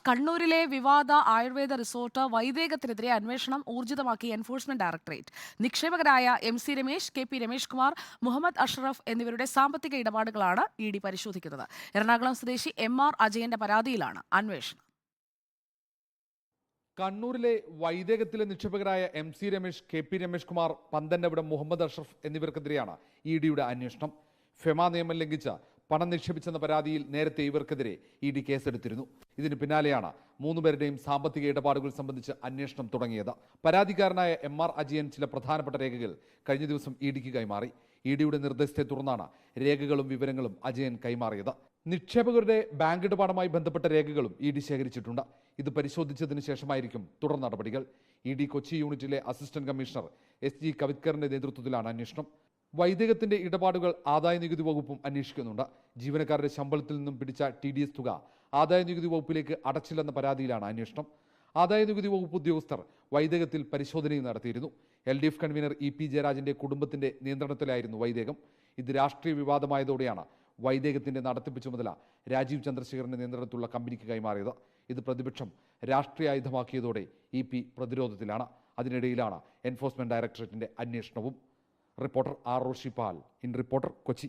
കണ്ണൂരിലെ വിവാദ ആയുർവേദ റിസോർട്ട് വൈദേകത്തിനെതിരെ അന്വേഷണം ഊർജിതമാക്കി എൻഫോഴ്സ്മെന്റ് ഡയറക്ടറേറ്റ്. നിക്ഷേപകരായ MC രമേശ്, KP രമേഷ് കുമാർ, മുഹമ്മദ് അഷ്റഫ് എന്നിവരുടെ സാമ്പത്തിക ഇടപാടുകളാണ് ED പരിശോധിക്കുന്നത്. എറണാകുളം സ്വദേശി MR അജയന്റെ പരാതിയിലാണ് അന്വേഷണം. കണ്ണൂരിലെ വൈദേകത്തിലെ നിക്ഷേപകരായ MC രമേശ്, KP രമേഷ് കുമാർ, പന്തന്നവിടം മുഹമ്മദ് അഷ്റഫ് എന്നിവർക്കെതിരെയാണ് EDയുടെ അന്വേഷണം. ഫെമ നിയമം ലംഘിച്ച പണം നിക്ഷേപിച്ചെന്ന പരാതിയിൽ നേരത്തെ ഇവർക്കെതിരെ ED കേസെടുത്തിരുന്നു. ഇതിന് പിന്നാലെയാണ് മൂന്നുപേരുടെയും സാമ്പത്തിക ഇടപാടുകൾ സംബന്ധിച്ച് അന്വേഷണം തുടങ്ങിയത്. പരാതിക്കാരനായ MR അജയൻ ചില പ്രധാനപ്പെട്ട രേഖകൾ കഴിഞ്ഞ ദിവസം EDക്ക് കൈമാറി. EDയുടെ നിർദ്ദേശത്തെ തുടർന്നാണ് രേഖകളും വിവരങ്ങളും അജയൻ കൈമാറിയത്. നിക്ഷേപകരുടെ ബാങ്ക് ഇടപാടുമായി ബന്ധപ്പെട്ട രേഖകളും ED ശേഖരിച്ചിട്ടുണ്ട്. ഇത് പരിശോധിച്ചതിന് ശേഷമായിരിക്കും തുടർ നടപടികൾ. ED കൊച്ചി യൂണിറ്റിലെ അസിസ്റ്റന്റ് കമ്മീഷണർ SG കവിത്കറിന്റെ നേതൃത്വത്തിലാണ് അന്വേഷണം. വൈദേകത്തിന്റെ ഇടപാടുകൾ ആദായനികുതി വകുപ്പും അന്വേഷിക്കുന്നുണ്ട്. ജീവനക്കാരുടെ ശമ്പളത്തിൽ നിന്നും പിടിച്ച TDS തുക ആദായനികുതി വകുപ്പിലേക്ക് അടച്ചില്ലെന്ന പരാതിയിലാണ് അന്വേഷണം. ആദായനികുതി വകുപ്പ് ഉദ്യോഗസ്ഥർ വൈദേകത്തിൽ പരിശോധനയും നടത്തിയിരുന്നു. LDF കൺവീനർ EP ജയരാജന്റെ കുടുംബത്തിന്റെ നിയന്ത്രണത്തിലായിരുന്നു വൈദേകം. ഇത് രാഷ്ട്രീയ വിവാദമായതോടെയാണ് വൈദേകത്തിന്റെ നടത്തിപ്പ് ചുമതല രാജീവ് ചന്ദ്രശേഖറിന്റെ നേതൃത്വത്തിലുള്ള കമ്പനിക്ക് കൈമാറിയത്. ഇത് പ്രതിപക്ഷം രാഷ്ട്രീയ ആയുധമാക്കിയതോടെ EP പ്രതിരോധത്തിലാണ്. അതിനിടയിലാണ് എൻഫോഴ്സ്മെന്റ് ഡയറക്ടറേറ്റിന്റെ അന്വേഷണവും. Reporter R. Roshipal, in reporter, Kochi.